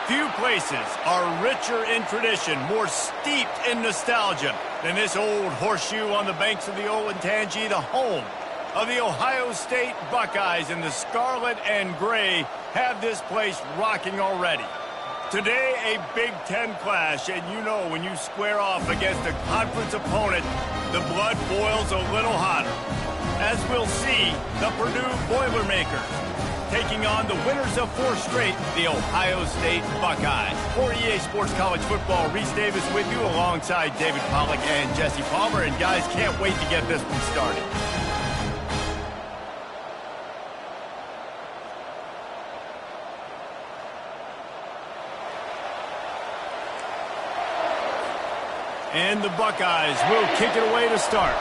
Few places are richer in tradition, more steeped in nostalgia than this old horseshoe on the banks of the Olentangy, the home of the Ohio State Buckeyes. And the scarlet and gray have this place rocking already. Today, a Big Ten clash, and you know when you square off against a conference opponent, the blood boils a little hotter. As we'll see, the Purdue Boilermakers taking on the winners of 4 straight, the Ohio State Buckeyes. For EA Sports College Football, Reese Davis with you alongside David Pollack and Jesse Palmer. And guys, can't wait to get this one started. And the Buckeyes will kick it away to start.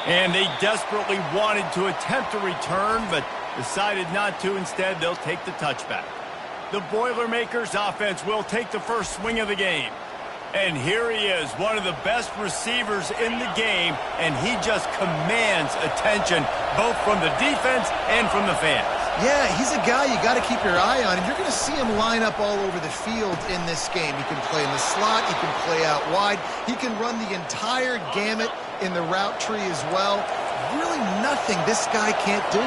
And they desperately wanted to attempt a return, but decided not to. Instead, they'll take the touchback. The Boilermakers offense will take the first swing of the game. And here he is, one of the best receivers in the game, and he just commands attention both from the defense and from the fans. Yeah, he's a guy you got to keep your eye on, and you're going to see him line up all over the field in this game. He can play in the slot, he can play out wide, he can run the entire gamut in the route tree as well. Really nothing this guy can't do.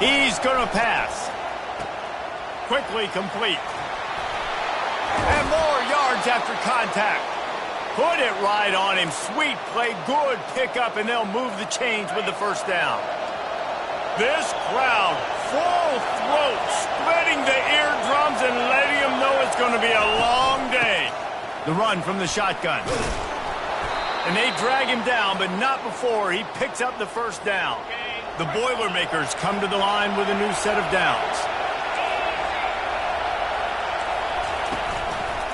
He's going to pass. Quickly complete. And more yards after contact. Put it right on him. Sweet play, good pickup, and they'll move the chains with the first down. This crowd, full throat, spreading the eardrums and letting them know it's going to be a long day. The run from the shotgun. And they drag him down, but not before he picks up the first down. The Boilermakers come to the line with a new set of downs.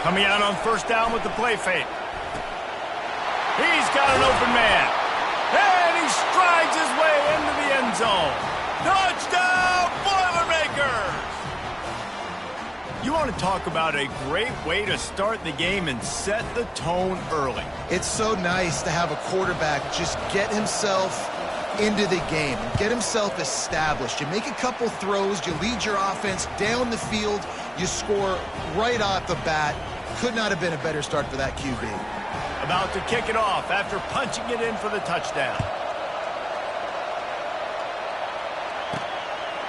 Coming out on first down with the play fake. He's got an open man. And he strides his way into the end zone. Touchdown, Boilermakers! You want to talk about a great way to start the game and set the tone early. It's so nice to have a quarterback just get himself into the game, get himself established. You make a couple throws, you lead your offense down the field, you score right off the bat. Could not have been a better start for that QB. About to kick it off after punching it in for the touchdown.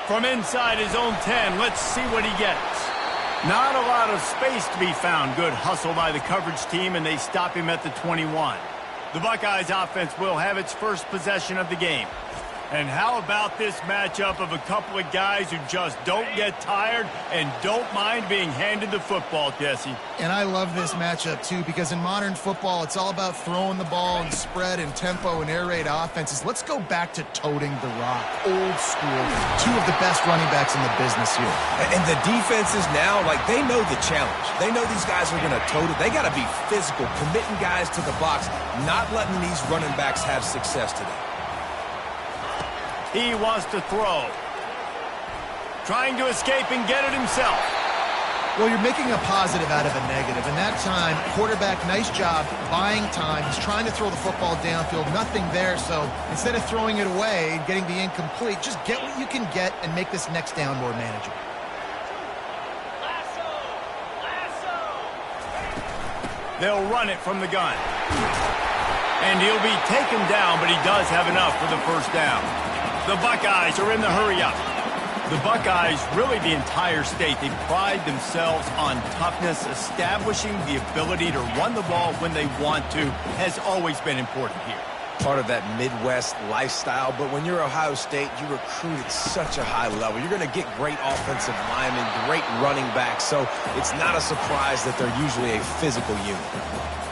From inside his own 10, let's see what he gets. Not a lot of space to be found. Good hustle by the coverage team, and they stop him at the 21. The Buckeyes offense will have its first possession of the game. And how about this matchup of a couple of guys who just don't get tired and don't mind being handed the football, Jesse? And I love this matchup, too, because in modern football, it's all about throwing the ball and spread and tempo and air raid offenses. Let's go back to toting the rock. Old school. 2 of the best running backs in the business here. And the defenses now, like, they know the challenge. They know these guys are going to tote it. They got to be physical, committing guys to the box, not letting these running backs have success today. He wants to throw. Trying to escape and get it himself. Well, you're making a positive out of a negative. And that time, quarterback, nice job buying time. He's trying to throw the football downfield. Nothing there. So instead of throwing it away and getting the incomplete, just get what you can get and make this next down more manageable. They'll run it from the gun. And he'll be taken down, but he does have enough for the first down. The Buckeyes are in the hurry-up. The Buckeyes, really the entire state, they pride themselves on toughness. Establishing the ability to run the ball when they want to has always been important here. Part of that Midwest lifestyle, but when you're Ohio State, you recruit at such a high level. You're going to get great offensive linemen, great running backs, so it's not a surprise that they're usually a physical unit.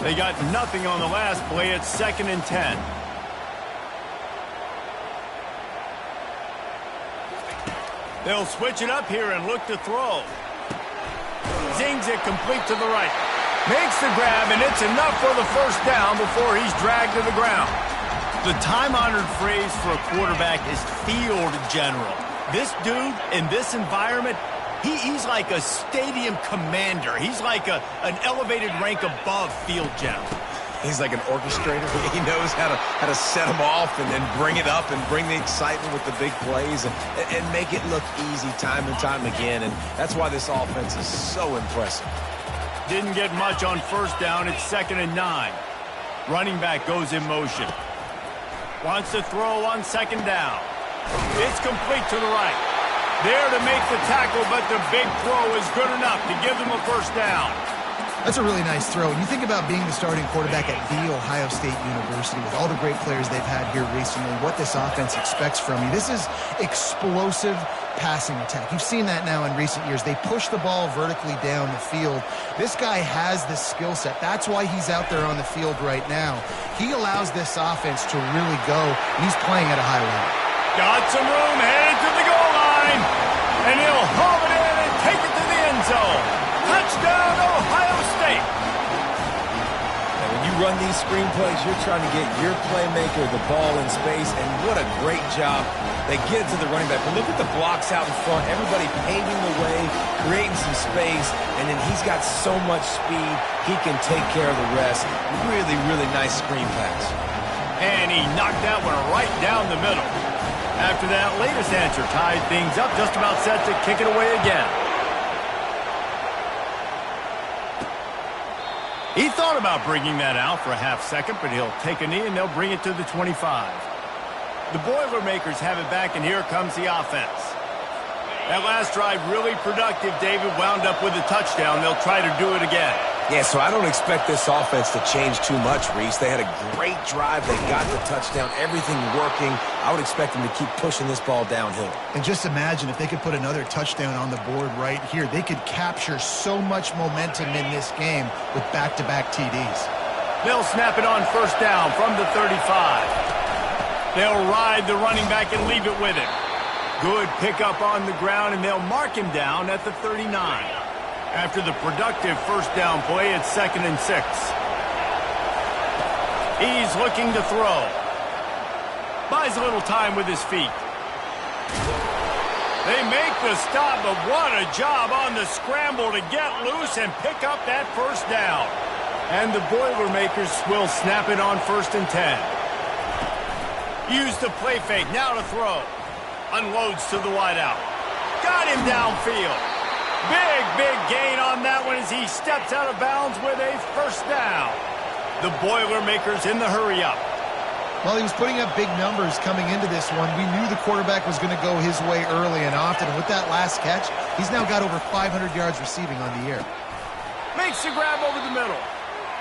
They got nothing on the last play. It's 2nd and 10. They'll switch it up here and look to throw. Zings it complete to the right. Makes the grab, and it's enough for the first down before he's dragged to the ground. The time-honored phrase for a quarterback is field general. This dude, in this environment, he's like a stadium commander. He's like an elevated rank above field general. He's like an orchestrator. He knows how to set them off and then bring it up and bring the excitement with the big plays and make it look easy time and time again. And that's why this offense is so impressive. Didn't get much on first down. It's 2nd and 9. Running back goes in motion. Wants to throw on 2nd down. It's complete to the right. There to make the tackle, but the big throw is good enough to give them a first down. That's a really nice throw. And you think about being the starting quarterback at The Ohio State University with all the great players they've had here recently, what this offense expects from you. This is explosive passing attack. You've seen that now in recent years. They push the ball vertically down the field. This guy has the skill set. That's why he's out there on the field right now. He allows this offense to really go, and he's playing at a high level. Got some room, headed to the goal line, and he'll haul it in and take it to the end zone. Touchdown, Ohio State. And when you run these screen plays, you're trying to get your playmaker the ball in space, and what a great job. They get it to the running back. But look at the blocks out in front. Everybody paving the way, creating some space, and then he's got so much speed, he can take care of the rest. Really, really nice screen pass. And he knocked that one right down the middle. After that latest answer tied things up, just about set to kick it away again. He thought about bringing that out for a half second, but he'll take a knee and they'll bring it to the 25. The Boilermakers have it back, and here comes the offense. That last drive really productive. David wound up with a touchdown. They'll try to do it again. Yeah, so I don't expect this offense to change too much, Reese. They had a great drive. They got the touchdown. Everything working. I would expect them to keep pushing this ball downhill. And just imagine if they could put another touchdown on the board right here. They could capture so much momentum in this game with back-to-back TDs. They'll snap it on first down from the 35. They'll ride the running back and leave it with him. Good pickup on the ground, and they'll mark him down at the 39. After the productive first down play, it's 2nd and 6. He's looking to throw. Buys a little time with his feet. They make the stop, but what a job on the scramble to get loose and pick up that first down. And the Boilermakers will snap it on 1st and 10. Use the play fake, now to throw. Unloads to the wideout. Got him downfield. Big gain on that one as he steps out of bounds with a first down. The Boilermakers in the hurry-up. Well, he was putting up big numbers coming into this one. We knew the quarterback was going to go his way early and often. With that last catch, he's now got over 500 yards receiving on the year. Makes the grab over the middle.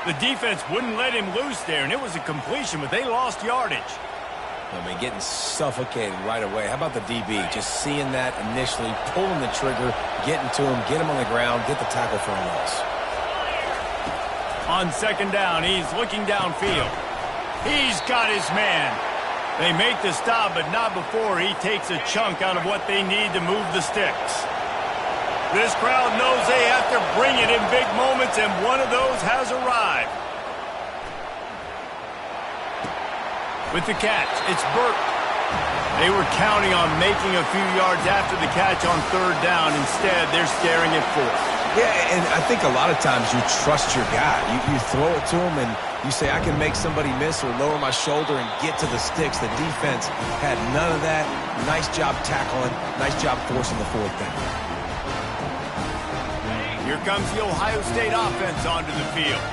The defense wouldn't let him loose there, and it was a completion, but they lost yardage. I mean, getting suffocated right away. How about the DB? Just seeing that initially, pulling the trigger, getting to him, get him on the ground, get the tackle for a loss. On 2nd down, he's looking downfield. He's got his man. They make the stop, but not before he takes a chunk out of what they need to move the sticks. This crowd knows they have to bring it in big moments, and one of those has arrived. With the catch, it's Burke. They were counting on making a few yards after the catch on 3rd down. Instead, they're staring at 4th. Yeah, and I think a lot of times you trust your guy. You throw it to him, and you say, I can make somebody miss or lower my shoulder and get to the sticks. The defense had none of that. Nice job tackling. Nice job forcing the 4th down. Here comes the Ohio State offense onto the field.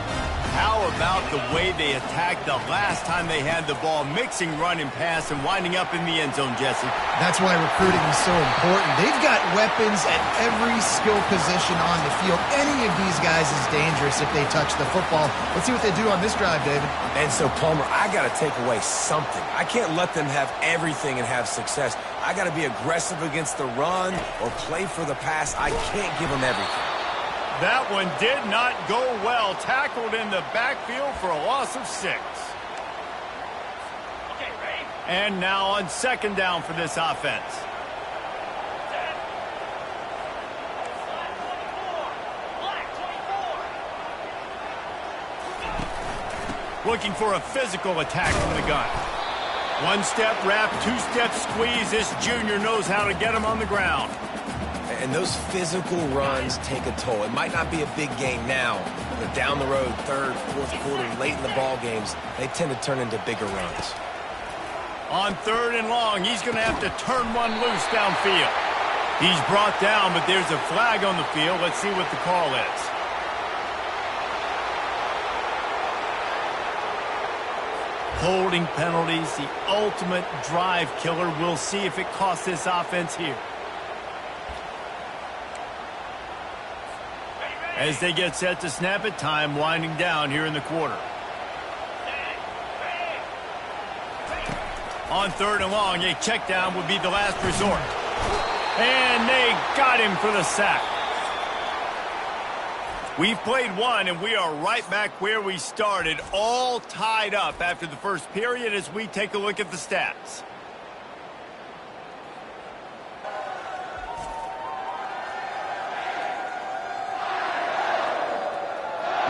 How about the way they attacked the last time they had the ball, mixing run and pass and winding up in the end zone, Jesse? That's why recruiting is so important. They've got weapons at every skill position on the field. Any of these guys is dangerous if they touch the football. Let's see what they do on this drive, David. And so, Palmer, I got to take away something. I can't let them have everything and have success. I got to be aggressive against the run or play for the pass. I can't give them everything. That one did not go well. Tackled in the backfield for a loss of 6. Okay, ready? And now on 2nd down for this offense. Looking for a physical attack from the gun. 1-step wrap, 2-step squeeze. This junior knows how to get him on the ground. And those physical runs take a toll. It might not be a big gain now, The down the road, third, fourth quarter, late in the ball games, they tend to turn into bigger runs. On third and long, he's going to have to turn one loose downfield. He's brought down, but there's a flag on the field. Let's see what the call is. Holding penalties, the ultimate drive killer. We'll see if it costs this offense here. As they get set to snap it, time winding down here in the quarter. On third and long, a check down would be the last resort. And they got him for the sack. We've played one, and we are right back where we started, all tied up after the first period as we take a look at the stats.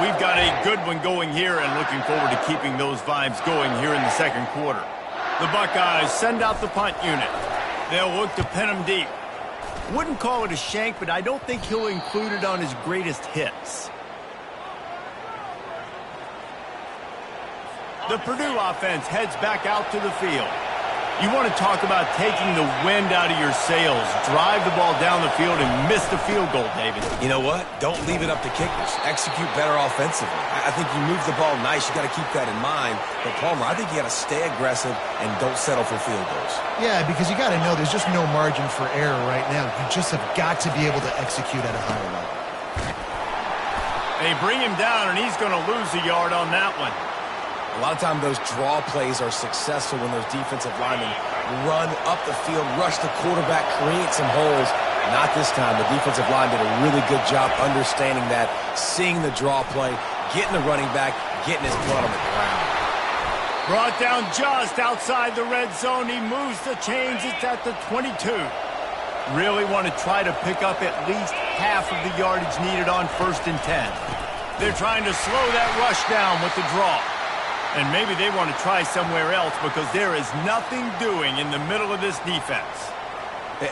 We've got a good one going here and looking forward to keeping those vibes going here in the second quarter. The Buckeyes send out the punt unit. They'll look to pin him deep. Wouldn't call it a shank, but I don't think he'll include it on his greatest hits. The Purdue offense heads back out to the field. You want to talk about taking the wind out of your sails. Drive the ball down the field and miss the field goal, David. You know what? Don't leave it up to kickers. Execute better offensively. I think you move the ball nice. You got to keep that in mind. But, Palmer, I think you got to stay aggressive and don't settle for field goals. Yeah, because you got to know there's just no margin for error right now. You just have got to be able to execute at a higher level. They bring him down, and he's going to lose a yard on that one. A lot of times those draw plays are successful when those defensive linemen run up the field, rush the quarterback, create some holes. Not this time. The defensive line did a really good job understanding that, seeing the draw play, getting the running back, getting his blood on the ground. Brought down just outside the red zone. He moves the chains. It's at the 22. Really want to try to pick up at least half of the yardage needed on 1st and 10. They're trying to slow that rush down with the draw. And maybe they want to try somewhere else because there is nothing doing in the middle of this defense.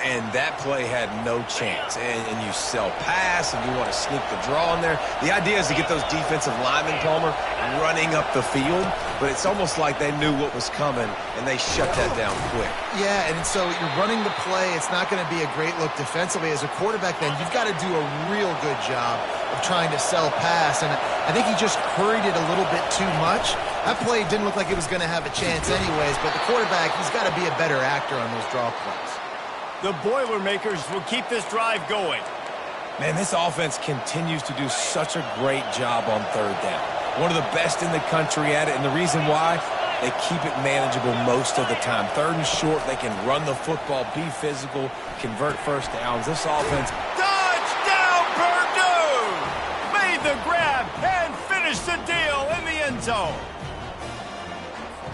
And that play had no chance. And you sell pass, and you want to sneak the draw in there. The idea is to get those defensive linemen, Palmer, running up the field. But it's almost like they knew what was coming, and they shut that down quick. Yeah, and so you're running the play. It's not going to be a great look defensively. As a quarterback, then, you've got to do a real good job of trying to sell pass. And I think he just hurried it a little bit too much. That play didn't look like it was going to have a chance anyways, but the quarterback, he's got to be a better actor on those draw plays. The Boilermakers will keep this drive going. Man, this offense continues to do such a great job on third down. One of the best in the country at it, and the reason why, they keep it manageable most of the time. Third and short, they can run the football, be physical, convert first downs. This offense... Touchdown, Purdue! Made the grab and finished the deal in the end zone.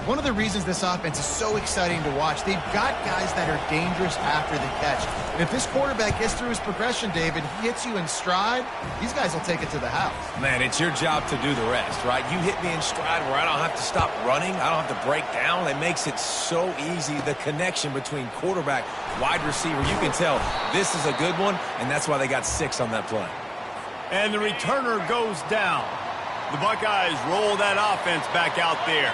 One of the reasons this offense is so exciting to watch, they've got guys that are dangerous after the catch. And if this quarterback gets through his progression, David, he hits you in stride, these guys will take it to the house. Man, it's your job to do the rest, right? You hit me in stride where I don't have to stop running. I don't have to break down. It makes it so easy, the connection between quarterback, wide receiver. You can tell this is a good one, and that's why they got 6 on that play. And the returner goes down. The Buckeyes roll that offense back out there.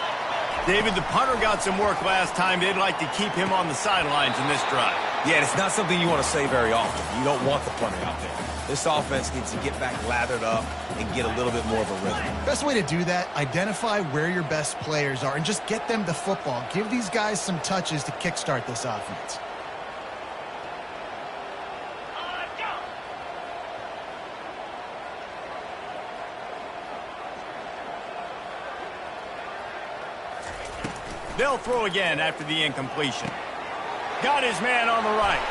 David, the punter got some work last time. They'd like to keep him on the sidelines in this drive. Yeah, it's not something you want to say very often. You don't want the punter out there. This offense needs to get back lathered up and get a little bit more of a rhythm. Best way to do that, identify where your best players are and just get them the football. Give these guys some touches to kickstart this offense. They'll throw again after the incompletion. Got his man on the right.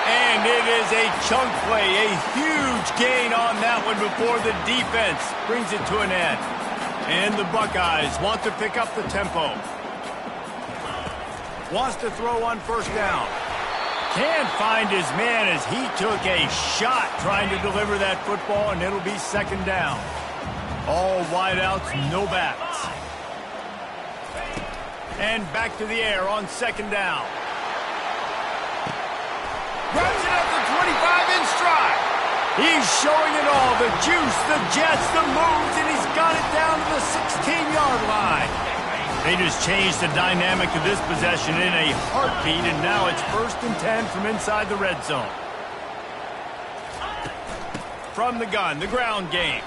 And it is a chunk play, a huge gain on that one before the defense brings it to an end. And the Buckeyes want to pick up the tempo. Wants to throw on 1st down. Can't find his man as he took a shot trying to deliver that football, and it'll be 2nd down. All wideouts, no backs. And back to the air on 2nd down. Grabs it at the 25 in stride. He's showing it all, the juice, the jets, the moves, and he's got it down to the 16-yard line. They just changed the dynamic of this possession in a heartbeat, and now it's 1st and 10 from inside the red zone. From the gun, the ground game.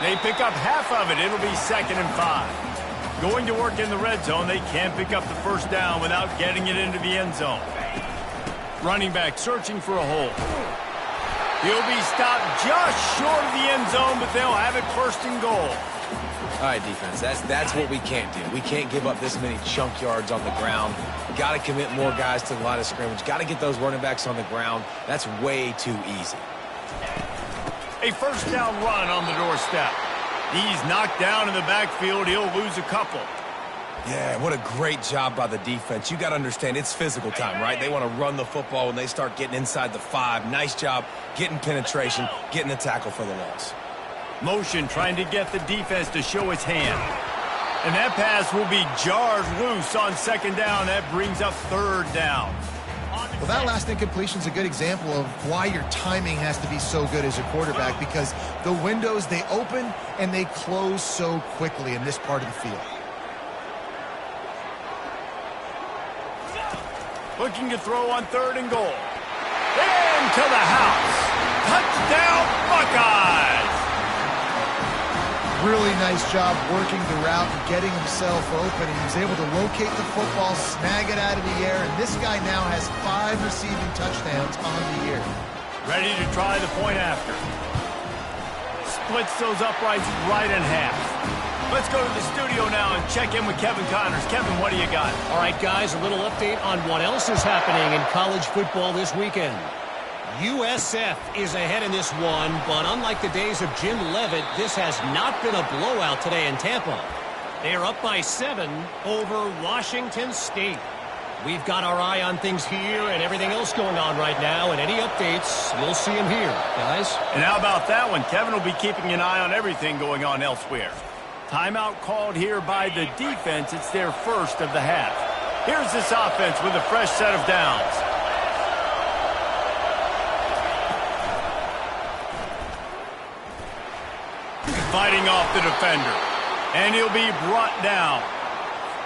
They pick up half of it. It'll be 2nd and 5. Going to work in the red zone, they can't pick up the first down without getting it into the end zone. Running back searching for a hole. He'll be stopped just short of the end zone, but they'll have it 1st and goal. All right, defense, that's what we can't do. We can't give up this many chunk yards on the ground. Got to commit more guys to the line of scrimmage. Got to get those running backs on the ground. That's way too easy. A 1st down run on the doorstep. He's knocked down in the backfield. He'll lose a couple. Yeah, what a great job by the defense. You got to understand, it's physical time, right? They want to run the football when they start getting inside the 5. Nice job getting penetration, getting the tackle for the loss. Motion trying to get the defense to show its hand. And that pass will be jarred loose on 2nd down. That brings up 3rd down. Well, that last incompletion is a good example of why your timing has to be so good as a quarterback, because the windows, they open and they close so quickly in this part of the field. Looking to throw on 3rd and goal. Into the house. Touchdown, Buckeyes! Really nice job working the route and getting himself open. He was able to locate the football, snag it out of the air, and this guy now has 5 receiving touchdowns on the year. Ready to try the point after. Splits those uprights right in half. Let's go to the studio now and check in with Kevin Connors. Kevin, what do you got? All right, guys, a little update on what else is happening in college football this weekend. USF is ahead in this one, but unlike the days of Jim Leavitt, this has not been a blowout today in Tampa. They are up by 7 over Washington State. We've got our eye on things here and everything else going on right now, and any updates, you'll see them here, guys. And how about that one? Kevin will be keeping an eye on everything going on elsewhere. Timeout called here by the defense. It's their 1st of the half. Here's this offense with a fresh set of downs. Fighting off the defender. And he'll be brought down.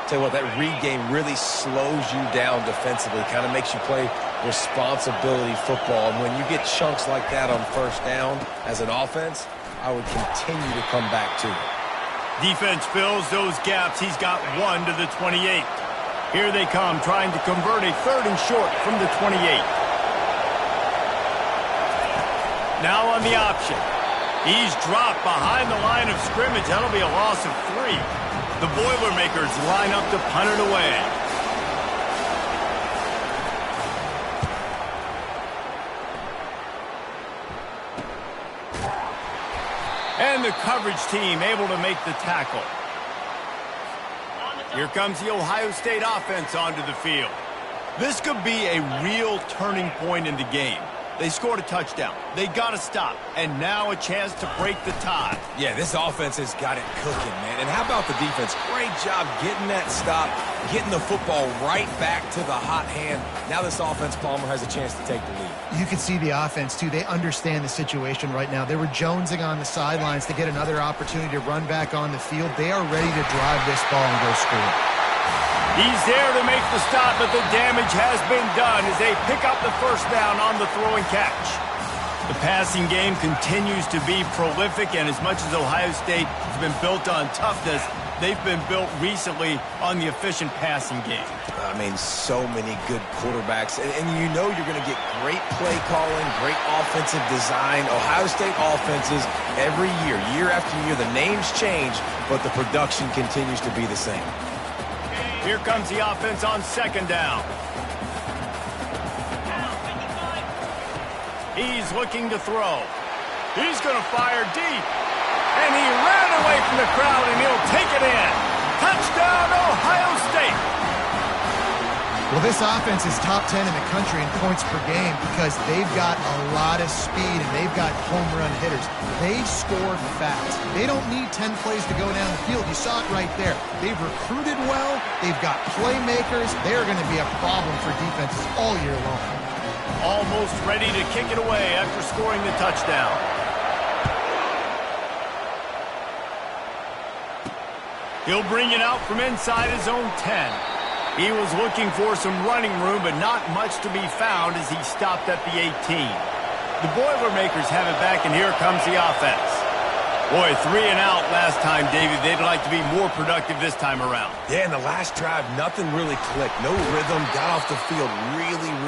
Tell you what, that read game really slows you down defensively. Kind of makes you play responsibility football. And when you get chunks like that on 1st down as an offense, I would continue to come back to it. Defense fills those gaps. He's got 1 to the 28. Here they come, trying to convert a 3rd and short from the 28. Now on the option. He's dropped behind the line of scrimmage. That'll be a loss of 3. The Boilermakers line up to punt it away. And the coverage team able to make the tackle. Here comes the Ohio State offense onto the field. This could be a real turning point in the game. They scored a touchdown. They got to stop. And now a chance to break the tie. Yeah, this offense has got it cooking, man. And how about the defense? Great job getting that stop, getting the football right back to the hot hand. Now this offense, Palmer, has a chance to take the lead. You can see the offense, too. They understand the situation right now. They were jonesing on the sidelines to get another opportunity to run back on the field. They are ready to drive this ball and go score. He's there to make the stop, but the damage has been done as they pick up the 1st down on the throw and catch. The passing game continues to be prolific, and as much as Ohio State has been built on toughness, they've been built recently on the efficient passing game. I mean, so many good quarterbacks, and you know you're going to get great play calling, great offensive design. Ohio State offenses every year, year after year, the names change, but the production continues to be the same. Here comes the offense on 2nd down. He's looking to throw. He's going to fire deep. And he ran away from the crowd, and he'll take it in. Touchdown, Ohio State. Well, this offense is top 10 in the country in points per game because they've got a lot of speed and they've got home run hitters. They score fast. They don't need 10 plays to go down the field. You saw it right there. They've recruited well. They've got playmakers. They're going to be a problem for defenses all year long. almost ready to kick it away after scoring the touchdown. He'll bring it out from inside his own 10. He was looking for some running room, but not much to be found as he stopped at the 18. The Boilermakers have it back, and here comes the offense. Boy, 3 and out last time, David. They'd like to be more productive this time around. Yeah, in the last drive, nothing really clicked. No rhythm, got off the field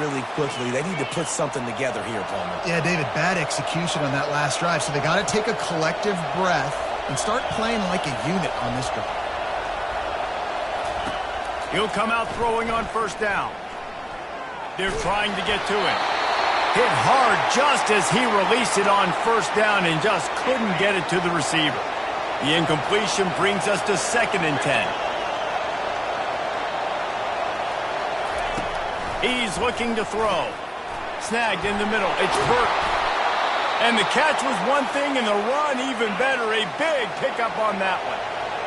really quickly. They need to put something together here, Palmer. Yeah, David, bad execution on that last drive, so they got to take a collective breath and start playing like a unit on this drive. He'll come out throwing on first down. They're trying to get to it. Hit hard just as he released it on first down and just couldn't get it to the receiver. The incompletion brings us to 2nd and 10. He's looking to throw. Snagged in the middle. It's Burt. And the catch was one thing and the run even better. A big pickup on that one.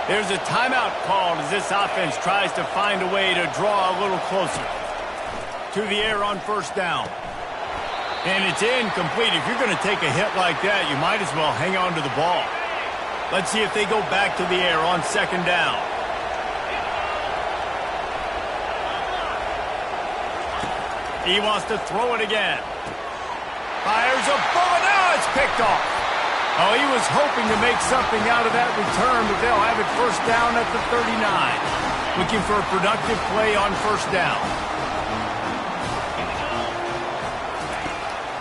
There's a timeout called as this offense tries to find a way to draw a little closer. To the air on first down. And it's incomplete. If you're going to take a hit like that, you might as well hang on to the ball. Let's see if they go back to the air on 2nd down. He wants to throw it again. Fires a bullet. Now it's picked off. Oh, he was hoping to make something out of that return, but they'll have it first down at the 39. Looking for a productive play on first down.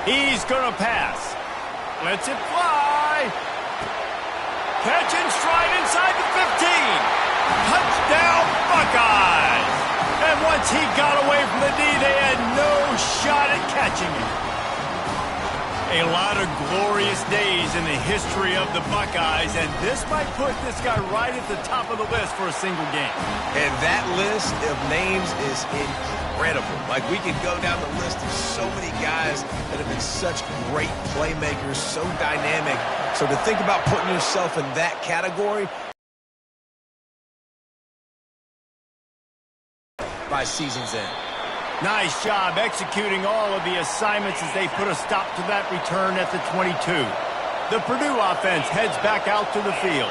He's going to pass. Lets it fly. Catch and stride inside the 15. Touchdown, Buckeyes. And once he got away from the D, they had no shot at catching him. A lot of glorious days in the history of the Buckeyes, and this might put this guy right at the top of the list for a single game. And that list of names is incredible. Like, we could go down the list of so many guys that have been such great playmakers, so dynamic. So to think about putting yourself in that category by season's end. Nice job executing all of the assignments as they put a stop to that return at the 22. The Purdue offense heads back out to the field.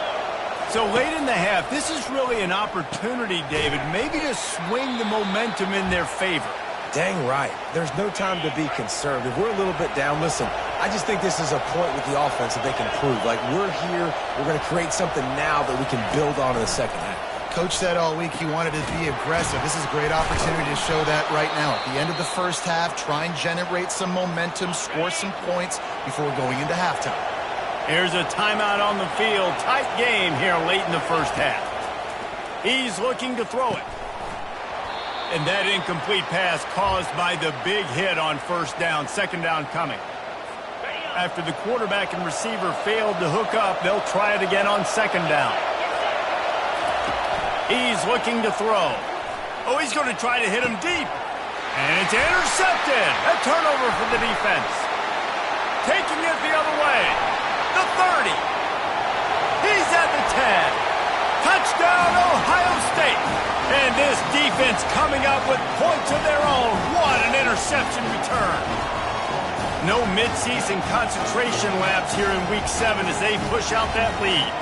So late in the half, this is really an opportunity, David, maybe to swing the momentum in their favor. Dang right. There's no time to be concerned. If we're a little bit down, listen, I just think this is a point with the offense that they can prove. Like, we're here, we're going to create something now that we can build on in the second half. Coach said all week he wanted to be aggressive. This is a great opportunity to show that right now. At the end of the first half, try and generate some momentum, score some points before going into halftime. Here's a timeout on the field. Tight game here late in the first half. He's looking to throw it. And that incomplete pass caused by the big hit on first down. 2nd down coming. After the quarterback and receiver failed to hook up, they'll try it again on 2nd down. He's looking to throw. Oh, he's going to try to hit him deep. And it's intercepted. A turnover for the defense. Taking it the other way. The 30. He's at the 10. Touchdown, Ohio State. And this defense coming up with points of their own. What an interception return. No midseason concentration lapse here in Week 7 as they push out that lead.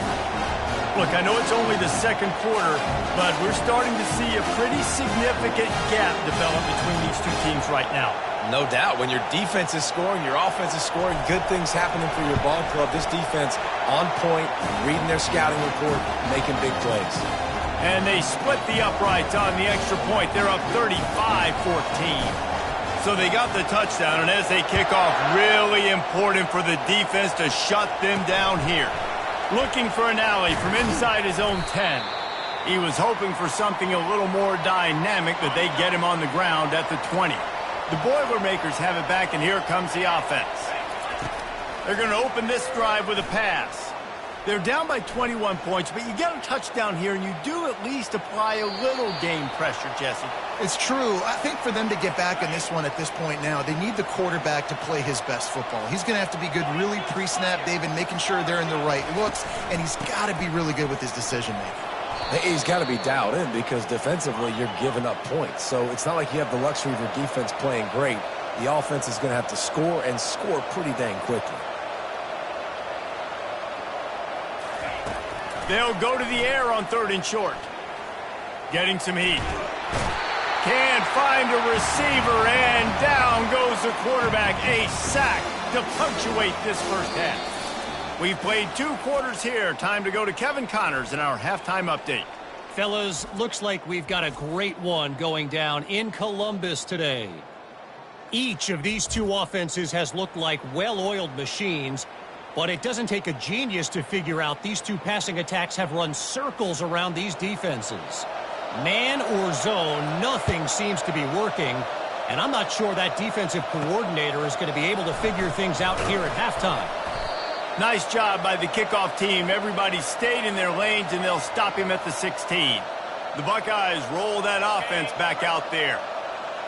Look, I know it's only the 2nd quarter, but we're starting to see a pretty significant gap develop between these two teams right now. No doubt. When your defense is scoring, your offense is scoring, good things happening for your ball club. This defense on point, reading their scouting report, making big plays. And they split the uprights on the extra point. They're up 35-14. So they got the touchdown, and as they kick off, really important for the defense to shut them down here. Looking for an alley from inside his own 10. He was hoping for something a little more dynamic, but they get him on the ground at the 20. The Boilermakers have it back, and here comes the offense. They're going to open this drive with a pass. They're down by 21 points, but you get a touchdown here, and you do at least apply a little game pressure, Jesse. It's true. I think for them to get back in this one at this point now, they need the quarterback to play his best football. He's going to have to be good really pre-snap, David, making sure they're in the right looks, and he's got to be really good with his decision-making. He's got to be dialed in because defensively you're giving up points. So it's not like you have the luxury of your defense playing great. the offense is going to have to score and score pretty dang quickly. They'll go to the air on 3rd and short. Getting some heat. Can't find a receiver, and down goes the quarterback. A sack to punctuate this first half. We've played 2 quarters here. Time to go to Kevin Connors in our halftime update. Fellas, looks like we've got a great one going down in Columbus today. Each of these 2 offenses has looked like well-oiled machines, but it doesn't take a genius to figure out these 2 passing attacks have run circles around these defenses. Man or zone, nothing seems to be working, and I'm not sure that defensive coordinator is going to be able to figure things out here at halftime. Nice job by the kickoff team. Everybody stayed in their lanes, and they'll stop him at the 16. The Buckeyes roll that offense back out there.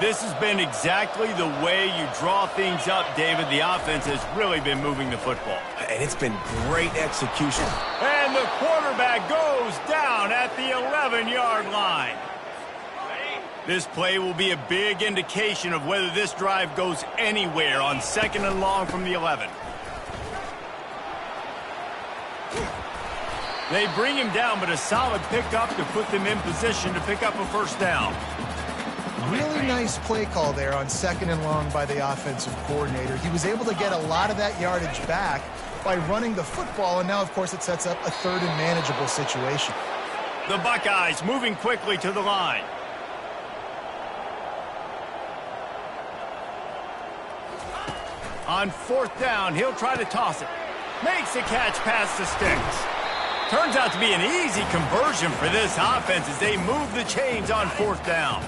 This has been exactly the way you draw things up, David. The offense has really been moving the football. And it's been great execution. And the quarterback goes down at the 11-yard line. This play will be a big indication of whether this drive goes anywhere on 2nd and long from the 11. They bring him down, but a solid pickup to put them in position to pick up a first down. Really nice play call there on 2nd and long by the offensive coordinator. He was able to get a lot of that yardage back by running the football, and now, of course, it sets up a 3rd and manageable situation. The Buckeyes moving quickly to the line. On 4th down, he'll try to toss it. Makes the catch past the sticks. Turns out to be an easy conversion for this offense as they move the chains on 4th down.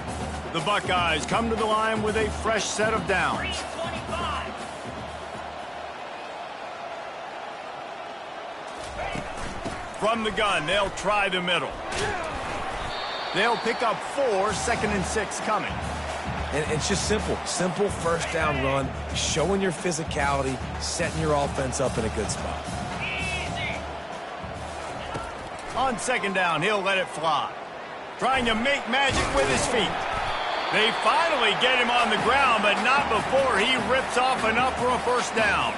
The Buckeyes come to the line with a fresh set of downs. From the gun, they'll try the middle. They'll pick up 4, 2nd and 6 coming. And it's just simple 1st down run, showing your physicality, setting your offense up in a good spot. On 2nd down, he'll let it fly. Trying to make magic with his feet. They finally get him on the ground, but not before he rips off enough for a first down.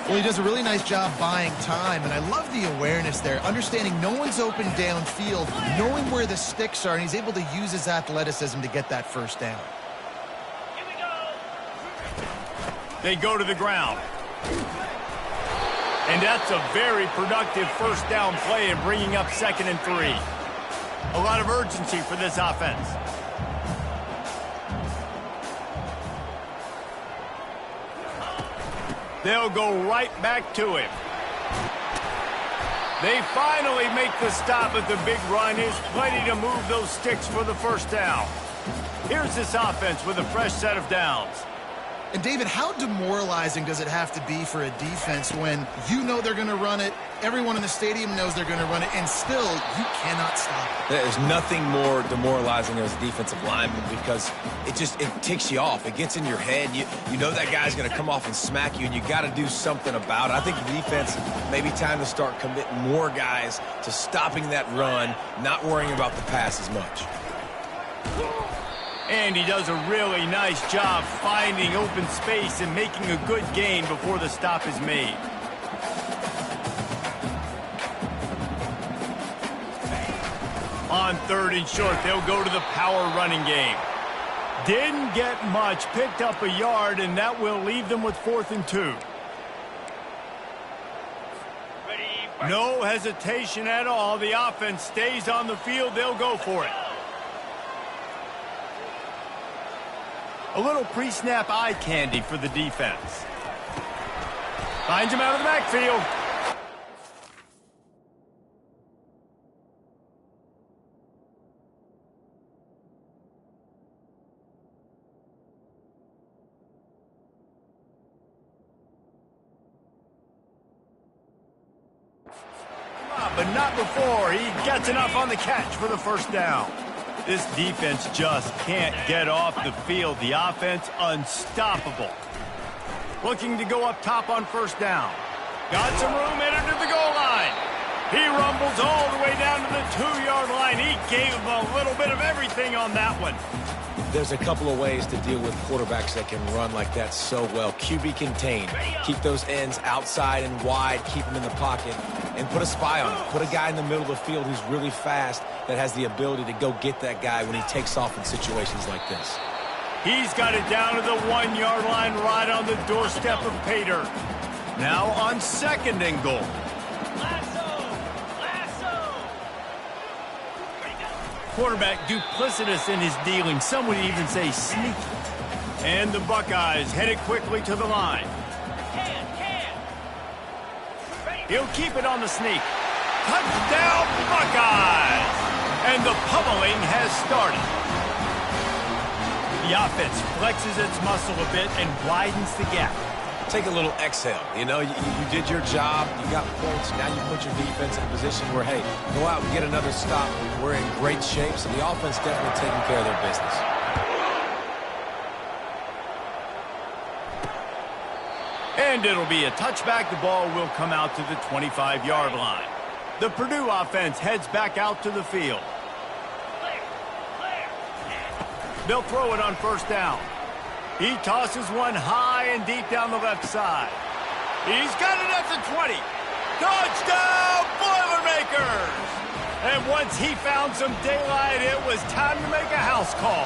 Well, he does a really nice job buying time, and I love the awareness there, understanding no one's open downfield, knowing where the sticks are, and he's able to use his athleticism to get that first down. They go to the ground. And that's a very productive first down play in bringing up 2nd and 3. A lot of urgency for this offense. They'll go right back to him. They finally make the stop, but the big run is plenty to move those sticks for the first down. Here's this offense with a fresh set of downs. And, David, how demoralizing does it have to be for a defense when you know they're going to run it, everyone in the stadium knows they're going to run it, and still you cannot stop it? There's nothing more demoralizing as a defensive lineman because it ticks you off. It gets in your head. You know that guy's going to come off and smack you, and you got to do something about it. I think the defense maybe time to start committing more guys to stopping that run, not worrying about the pass as much. And he does a really nice job finding open space and making a good gain before the stop is made. On 3rd and short, they'll go to the power running game. Didn't get much, picked up a yard, and that will leave them with 4th and 2. No hesitation at all. The offense stays on the field. They'll go for it. A little pre-snap eye candy for the defense. Finds him out of the backfield. But not before he gets enough on the catch for the first down. This defense just can't get off the field. The offense unstoppable. Looking to go up top on first down. Got some room, entered to the goal line. He rumbles all the way down to the 2-yard line. He gave him a little bit of everything on that one. There's a couple of ways to deal with quarterbacks that can run like that so well. QB contain. Keep those ends outside and wide. Keep them in the pocket. And put a spy on it. Put a guy in the middle of the field who's really fast that has the ability to go get that guy when he takes off in situations like this. He's got it down to the 1-yard line right on the doorstep of Pater. Now on 2nd and goal. Quarterback duplicitous in his dealing. Some would even say sneaky. And the Buckeyes headed quickly to the line. He'll keep it on the sneak. Touchdown, Buckeyes! And the pummeling has started. The offense flexes its muscle a bit and widens the gap. Take a little exhale. You know, you did your job. You got points. Now you put your defense in a position where, hey, go out and get another stop. We're in great shape, so the offense definitely taking care of their business. And it'll be a touchback. The ball will come out to the 25-yard line. The Purdue offense heads back out to the field. They'll throw it on 1st down. He tosses one high and deep down the left side. He's got it at the 20. Touchdown, Boilermakers! And once he found some daylight, it was time to make a house call.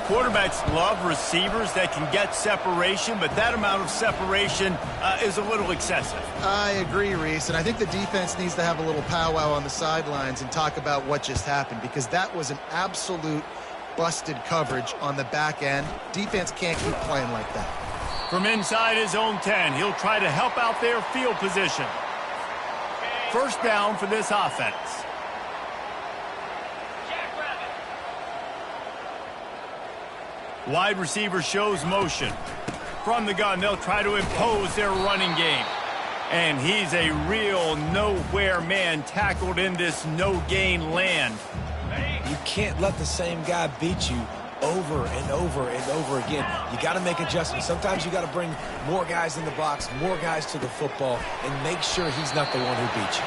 Quarterbacks love receivers that can get separation, but that amount of separation is a little excessive. I agree, Reese, and I think the defense needs to have a little powwow on the sidelines and talk about what just happened, because that was an absolute busted coverage on the back end. Defense can't keep playing like that. From inside his own 10, he'll try to help out their field position. 1st down for this offense. Wide receiver shows motion. From the gun, they'll try to impose their running game. And he's a real nowhere man tackled in this no-gain land. You can't let the same guy beat you over and over and over again. You got to make adjustments. Sometimes you got to bring more guys in the box, more guys to the football, and make sure he's not the one who beat you.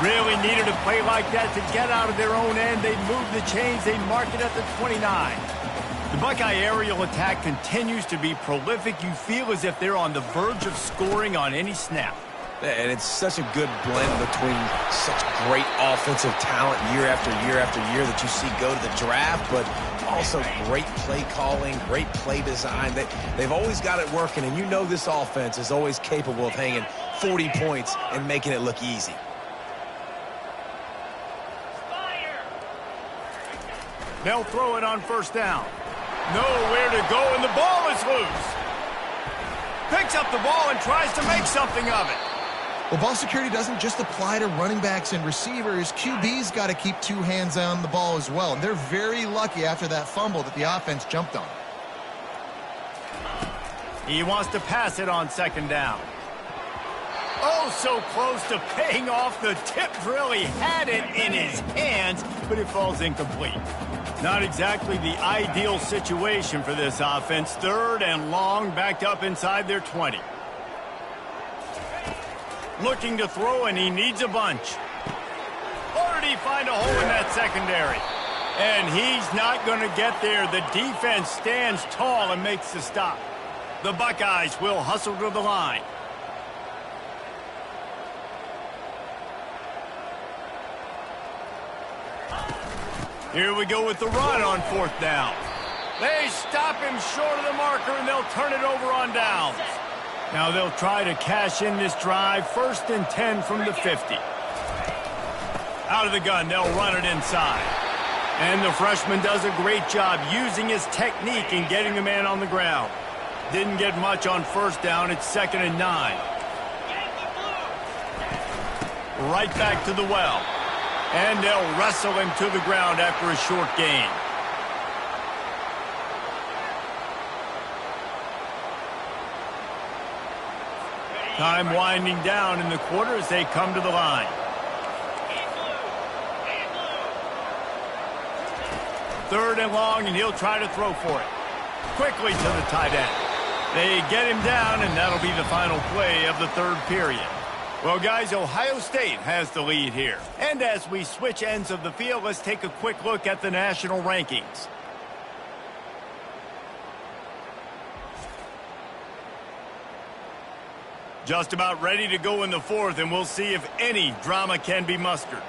Really needed a play like that to get out of their own end. They move the chains. They mark it at the 29. The Buckeye aerial attack continues to be prolific. You feel as if they're on the verge of scoring on any snap. And it's such a good blend between such great offensive talent year after year after year that you see go to the draft, but also great play calling, great play design. They've always got it working, and you know this offense is always capable of hanging 40 points and making it look easy. They'll throw it on 1st down. Nowhere to go, and the ball is loose. Picks up the ball and tries to make something of it. Well, ball security doesn't just apply to running backs and receivers. QB's got to keep 2 hands on the ball as well. And they're very lucky after that fumble that the offense jumped on. He wants to pass it on 2nd down. Oh, so close to paying off. The tip drill. He had it in his hands, but it falls incomplete. Not exactly the ideal situation for this offense. 3rd and long, backed up inside their 20. Looking to throw, and he needs a bunch. Or did he find a hole in that secondary? And he's not going to get there. The defense stands tall and makes the stop. The Buckeyes will hustle to the line. Here we go with the run on 4th down. They stop him short of the marker, and they'll turn it over on downs. Now they'll try to cash in this drive. 1st and 10 from the 50. Out of the gun, they'll run it inside. And the freshman does a great job using his technique and getting the man on the ground. Didn't get much on 1st down. It's 2nd and 9. Right back to the well. And they'll wrestle him to the ground after a short gain. Time winding down in the quarter as they come to the line. Third and long, and he'll try to throw for it. Quickly to the tight end. They get him down, and that'll be the final play of the 3rd period. Well, guys, Ohio State has the lead here. And as we switch ends of the field, let's take a quick look at the national rankings. Just about ready to go in the fourth, and we'll see if any drama can be mustered.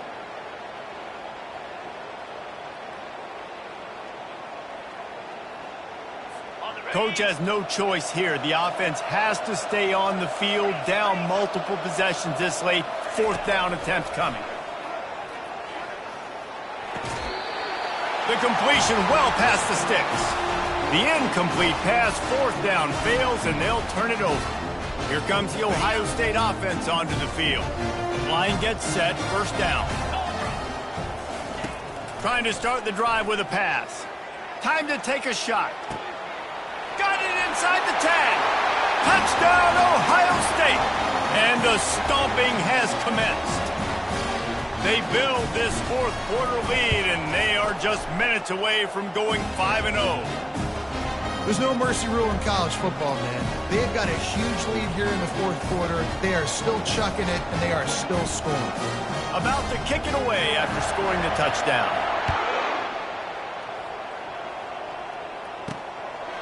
Coach has no choice here. The offense has to stay on the field, down multiple possessions this late. Fourth down attempt coming. The completion well past the sticks. The incomplete pass, fourth down, fails, and they'll turn it over. Here comes the Ohio State offense onto the field. Line gets set, first down. Trying to start the drive with a pass. Time to take a shot. Got it inside the 10. Touchdown, Ohio State. And the stomping has commenced. They build this fourth quarter lead, and they are just minutes away from going 5-0. There's no mercy rule in college football, man. They've got a huge lead here in the fourth quarter. They are still chucking it, and they are still scoring. About to kick it away after scoring the touchdown.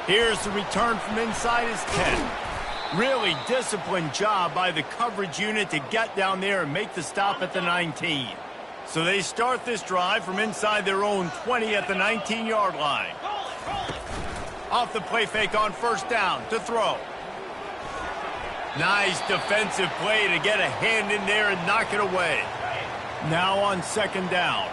Here's the return from inside his 10. Really disciplined job by the coverage unit to get down there and make the stop at the 19. So they start this drive from inside their own 20 at the 19-yard line. Off the play fake on first down to throw. Nice defensive play to get a hand in there and knock it away. Now on second down.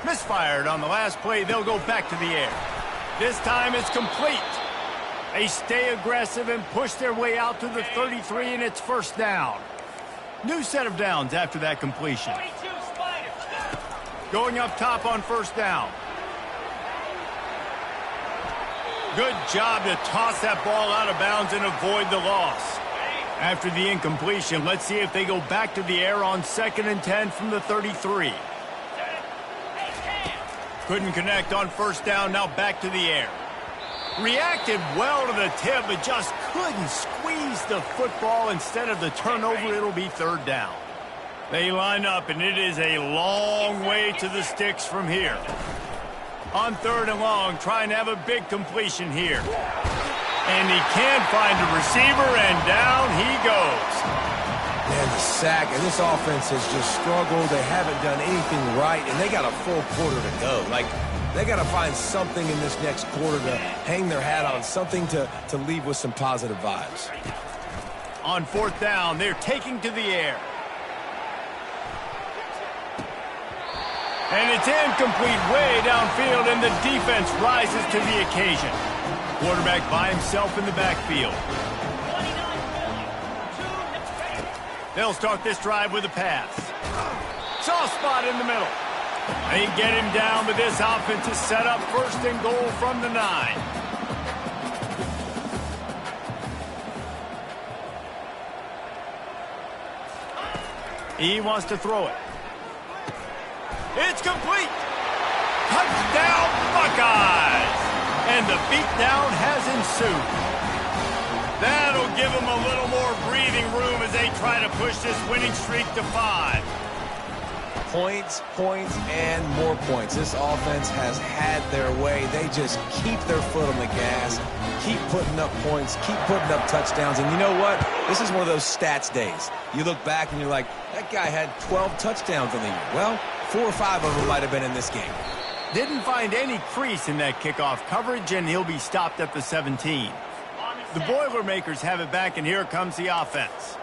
Misfired on the last play. They'll go back to the air. This time it's complete. They stay aggressive and push their way out to the 33, and it's first down. New set of downs after that completion. Going up top on first down. Good job to toss that ball out of bounds and avoid the loss. After the incompletion, let's see if they go back to the air on second and 10 from the 33. Couldn't connect on first down, now back to the air. Reacted well to the tip, but just couldn't squeeze the football. Instead of the turnover, it'll be third down. They line up, and it is a long way to the sticks from here. On third and long, trying to have a big completion here. And he can't find a receiver, and down he goes. Man, the sack, and this offense has just struggled. They haven't done anything right, and they got a full quarter to go. Like, they got to find something in this next quarter to hang their hat on, something to leave with some positive vibes. On fourth down, they're taking to the air. And it's incomplete way downfield, and the defense rises to the occasion. Quarterback by himself in the backfield. They'll start this drive with a pass. Soft spot in the middle. They get him down, but this offense is set up first and goal from the 9. He wants to throw it. It's complete. Touchdown, Buckeyes. And the beatdown has ensued. That'll give them a little more breathing room as they try to push this winning streak to 5. Points, points, and more points. This offense has had their way. They just keep their foot on the gas, keep putting up points, keep putting up touchdowns. And you know what? This is one of those stats days. You look back and you're like, that guy had 12 touchdowns on the year. Well, 4 or 5 of them might have been in this game. Didn't find any crease in that kickoff coverage, and he'll be stopped at the 17. The Boilermakers have it back, and here comes the offense.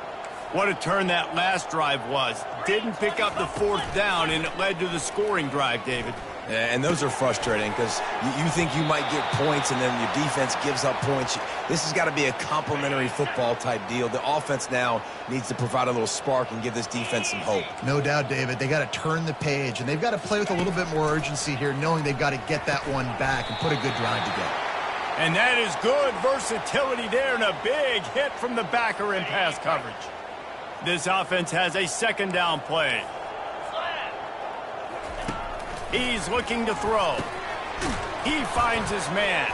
What a turn that last drive was. Didn't pick up the fourth down, and it led to the scoring drive, David. And those are frustrating because you think you might get points, and then your defense gives up points. This has got to be a complementary football type deal. The offense now needs to provide a little spark and give this defense some hope. No doubt, David. They got to turn the page, and they've got to play with a little bit more urgency here, knowing they've got to get that one back and put a good drive together. And that is good versatility there, and a big hit from the backer in pass coverage. This offense has a second down play. He's looking to throw. He finds his man.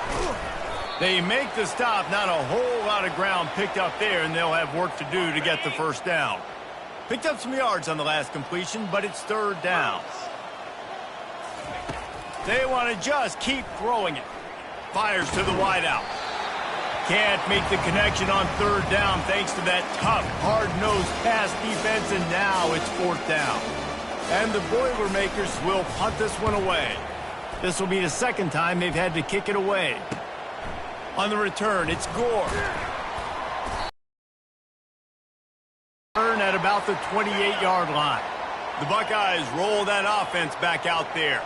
They make the stop. Not a whole lot of ground picked up there, and they'll have work to do to get the first down. Picked up some yards on the last completion, but it's third down. They want to just keep throwing it. Fires to the wideout. Can't make the connection on third down thanks to that tough, hard-nosed pass defense, and now it's fourth down. And the Boilermakers will punt this one away. This will be the second time they've had to kick it away. On the return, it's Gore. Turn at about the 28-yard line. The Buckeyes roll that offense back out there.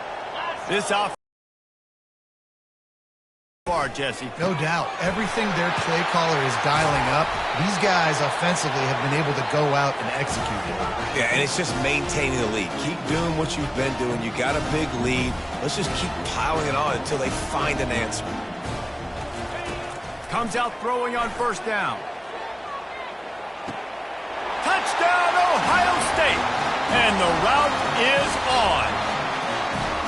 This offense. Jesse. No doubt. Everything their play caller is dialing up, these guys offensively have been able to go out and execute it. Yeah, and it's just maintaining the lead. Keep doing what you've been doing. You got a big lead. Let's just keep piling it on until they find an answer. Comes out throwing on first down. Touchdown, Ohio State. And the route is on.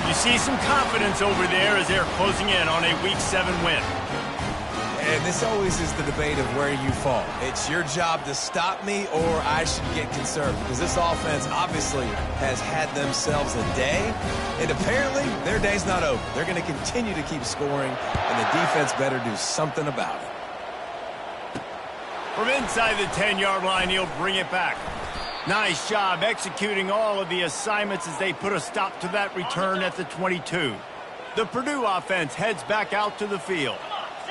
You see some confidence over there as they're closing in on a Week 7 win. And this always is the debate of where you fall. It's your job to stop me, or I should get concerned, because this offense obviously has had themselves a day, and apparently their day's not over. They're going to continue to keep scoring, and the defense better do something about it. From inside the 10-yard line, he'll bring it back. Nice job executing all of the assignments as they put a stop to that return at the 22. The Purdue offense heads back out to the field.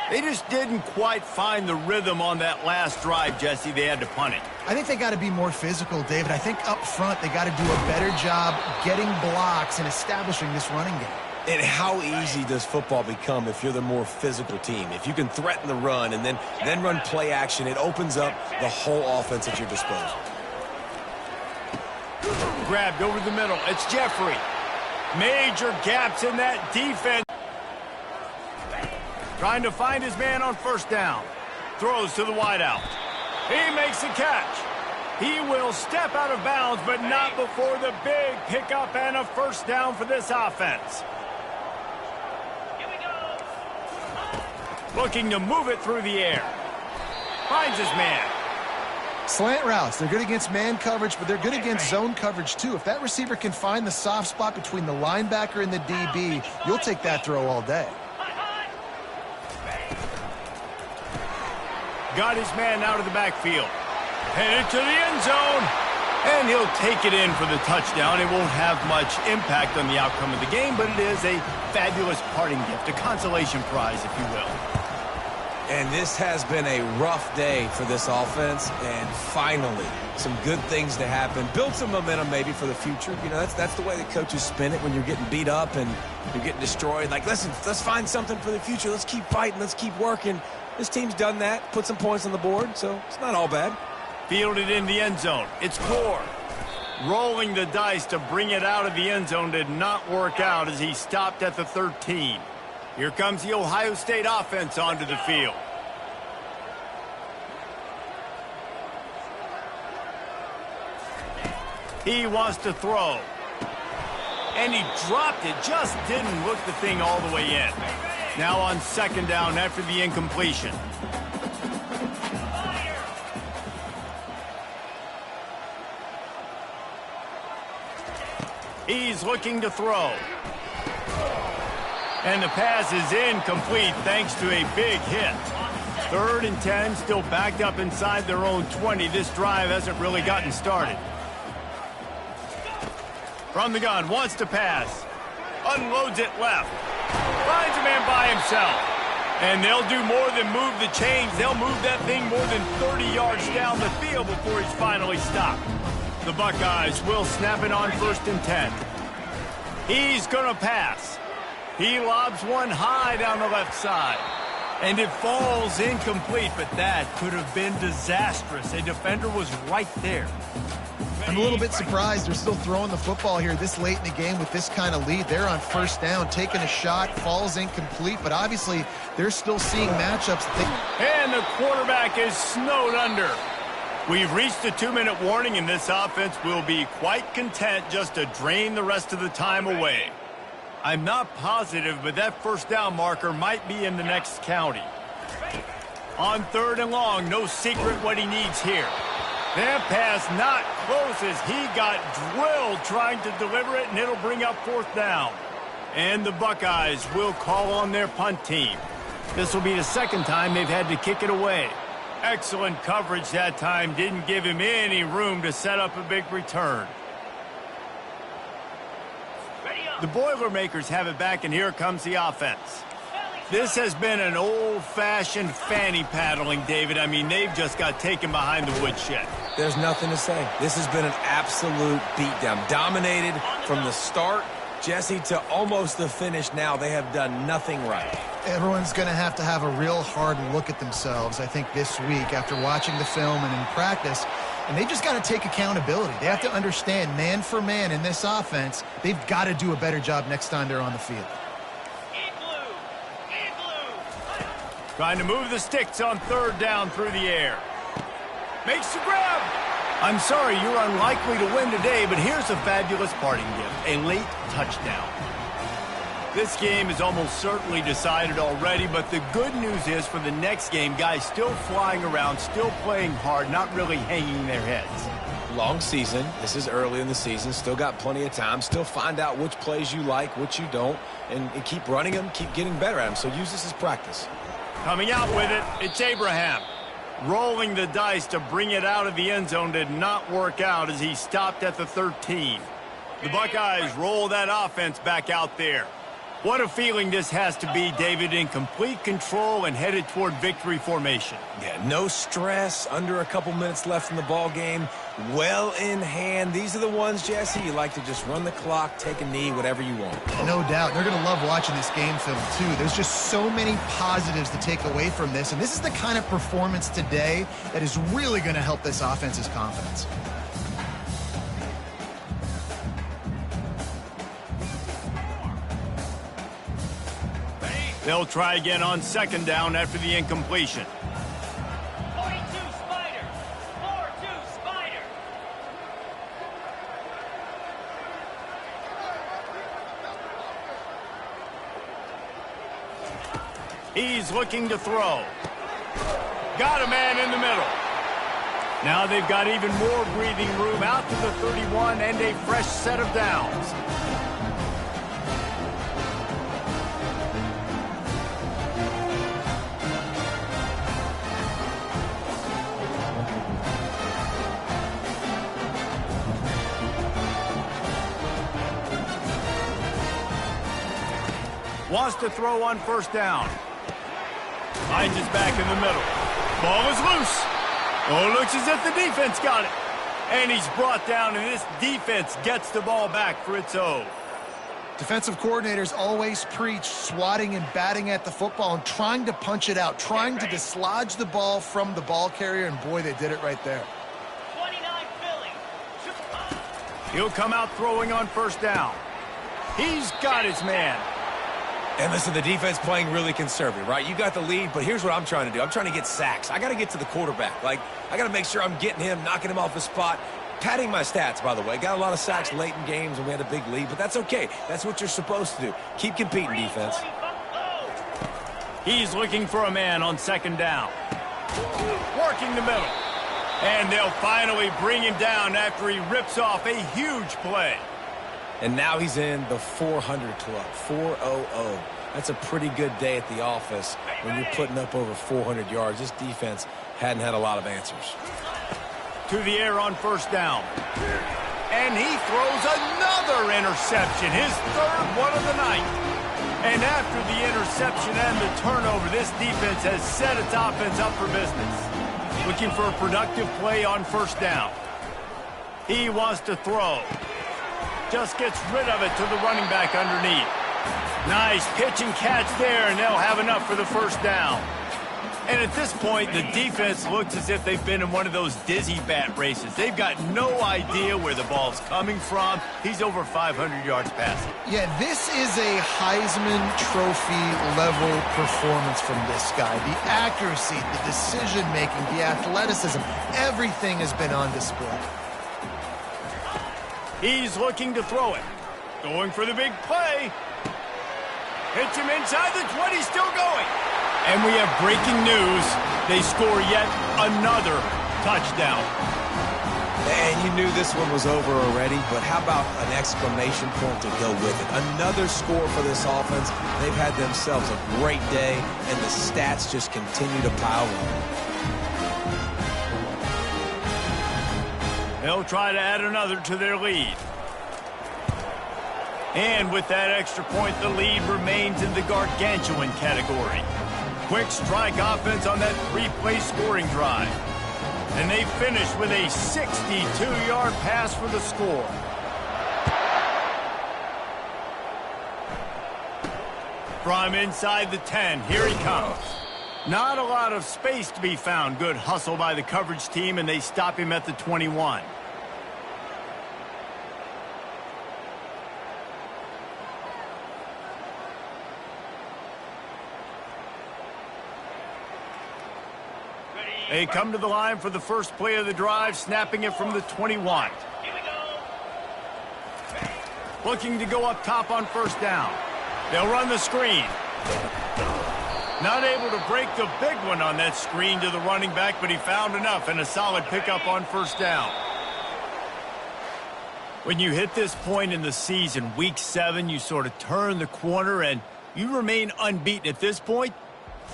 They just didn't quite find the rhythm on that last drive, Jesse. They had to punt it. I think they got to be more physical, David. I think up front they got to do a better job getting blocks and establishing this running game. And how easy does football become if you're the more physical team? If you can threaten the run and then run play action, it opens up the whole offense at your disposal. Grabbed over the middle. It's Jeffrey. Major gaps in that defense. Trying to find his man on first down. Throws to the wideout. He makes the catch. He will step out of bounds, but not before the big pickup and a first down for this offense. Looking to move it through the air. Finds his man. Slant routes, they're good against man coverage, but they're good against zone coverage too. If that receiver can find the soft spot between the linebacker and the DB, you'll take that throw all day. Got his man out of the backfield. Headed to the end zone. And he'll take it in for the touchdown. It won't have much impact on the outcome of the game, but it is a fabulous parting gift, a consolation prize, if you will. And this has been a rough day for this offense, and finally, some good things to happen. Build some momentum maybe for the future. You know, that's the way the coaches spin it when you're getting beat up and you're getting destroyed. Like, listen, let's find something for the future. Let's keep fighting. Let's keep working. This team's done that, put some points on the board, so it's not all bad. Fielded in the end zone. It's Gore. Rolling the dice to bring it out of the end zone did not work out as he stopped at the 13. Here comes the Ohio State offense onto the field. He wants to throw. And he dropped it. Just didn't look the thing all the way in. Now on second down after the incompletion. He's looking to throw. And the pass is incomplete thanks to a big hit. 3rd and 10, still backed up inside their own 20. This drive hasn't really gotten started. From the gun, wants to pass. Unloads it left. Finds a man by himself. And they'll do more than move the chains. They'll move that thing more than 30 yards down the field before he's finally stopped. The Buckeyes will snap it on 1st and 10. He's going to pass. He lobs one high down the left side. And it falls incomplete, but that could have been disastrous. A defender was right there. I'm a little bit surprised they're still throwing the football here this late in the game with this kind of lead. They're on first down, taking a shot, falls incomplete, but obviously they're still seeing matchups. And the quarterback is snowed under. We've reached a 2-minute warning, and this offense will be quite content just to drain the rest of the time away. I'm not positive, but that first down marker might be in the next county. On 3rd and long, no secret what he needs here. That pass not close as he got drilled trying to deliver it, and it'll bring up 4th down. And the Buckeyes will call on their punt team. This will be the 2nd time they've had to kick it away. Excellent coverage that time. Didn't give him any room to set up a big return. The Boilermakers have it back, and here comes the offense. This has been an old-fashioned fanny paddling, David. I mean, they've just got taken behind the woodshed. There's nothing to say. This has been an absolute beatdown. Dominated from the start, Jesse, to almost the finish now. They have done nothing right. Everyone's going to have a real hard look at themselves, I think, this week after watching the film and in practice. And they just got to take accountability. They have to understand, man for man in this offense, they've got to do a better job next time they're on the field. Trying to move the sticks on 3rd down through the air. Makes the grab. I'm sorry, you're unlikely to win today, but here's a fabulous parting gift, a late touchdown. This game is almost certainly decided already, but the good news is for the next game, guys still flying around, still playing hard, not really hanging their heads. Long season. This is early in the season. Still got plenty of time. Still find out which plays you like, which you don't, and keep running them, keep getting better at them. So use this as practice. Coming out with it, it's Abraham. Rolling the dice to bring it out of the end zone did not work out as he stopped at the 13. The Buckeyes roll that offense back out there. What a feeling this has to be, David, in complete control and headed toward victory formation. Yeah, no stress, under a couple minutes left in the ball game, well in hand. These are the ones, Jesse, you like to just run the clock, take a knee, whatever you want. No doubt. They're going to love watching this game film, too. There's just so many positives to take away from this, and this is the kind of performance today that is really going to help this offense's confidence. They'll try again on 2nd down after the incompletion. 42 Spider. 4-2 Spider. He's looking to throw. Got a man in the middle. Now they've got even more breathing room out to the 31 and a fresh set of downs. Wants to throw on 1st down. Finds his back in the middle. Ball is loose. Oh, looks as if the defense got it. And he's brought down, and this defense gets the ball back for its own. Defensive coordinators always preach swatting and batting at the football and trying to punch it out, trying to dislodge the ball from the ball carrier, and boy, they did it right there. 29 Philly. He'll come out throwing on 1st down. He's got his man. And listen, the defense playing really conservative, right? You got the lead, but here's what I'm trying to do. I'm trying to get sacks. I got to get to the quarterback. Like, I got to make sure I'm getting him, knocking him off the spot. Padding my stats, by the way. Got a lot of sacks late in games when we had a big lead, but that's okay. That's what you're supposed to do. Keep competing, defense. He's looking for a man on 2nd down. Working the middle. And they'll finally bring him down after he rips off a huge play. And now he's in the 400 club, 400. That's a pretty good day at the office when you're putting up over 400 yards. This defense hadn't had a lot of answers. To the air on 1st down. And he throws another interception, his 3rd one of the night. And after the interception and the turnover, this defense has set its offense up for business. Looking for a productive play on 1st down. He wants to throw. Just gets rid of it to the running back underneath. Nice pitch and catch there, and they'll have enough for the 1st down. And at this point, the defense looks as if they've been in one of those dizzy bat races. They've got no idea where the ball's coming from. He's over 500 yards passing. Yeah, this is a Heisman Trophy level performance from this guy. The accuracy, the decision-making, the athleticism, everything has been on display. He's looking to throw it. Going for the big play. Hits him inside the 20, still going. And we have breaking news. They score yet another touchdown. And you knew this one was over already, but how about an exclamation point to go with it? Another score for this offense. They've had themselves a great day, and the stats just continue to pile on. They'll try to add another to their lead. And with that extra point, the lead remains in the gargantuan category. Quick strike offense on that three-play scoring drive. And they finish with a 62-yard pass for the score. From inside the 10, here he comes. Not a lot of space to be found. Good hustle by the coverage team, and they stop him at the 21. They come to the line for the first play of the drive, snapping it from the 21. Here we go. Looking to go up top on first down. They'll run the screen. Not able to break the big one on that screen to the running back, but he found enough and a solid pickup on first down. When you hit this point in the season, week 7, you sort of turn the corner and you remain unbeaten. At this point,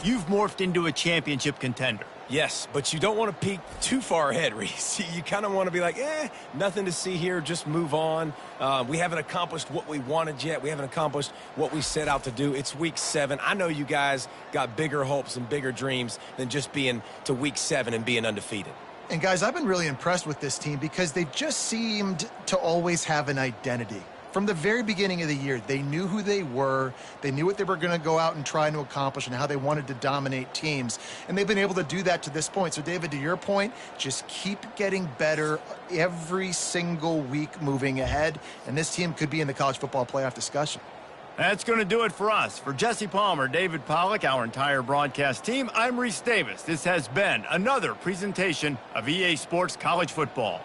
you've morphed into a championship contender. Yes, but you don't want to peek too far ahead, Reese. You kind of want to be like, nothing to see here, just move on. We haven't accomplished what we wanted yet. We haven't accomplished what we set out to do. It's week 7. I know you guys got bigger hopes and bigger dreams than just being to week 7 and being undefeated. And guys, I've been really impressed with this team because they've just seemed to always have an identity. From the very beginning of the year, they knew who they were. They knew what they were going to go out and try to accomplish and how they wanted to dominate teams. And they've been able to do that to this point. So, David, to your point, just keep getting better every single week moving ahead. And this team could be in the college football playoff discussion. That's going to do it for us. For Jesse Palmer, David Pollack, our entire broadcast team, I'm Reese Davis. This has been another presentation of EA Sports College Football.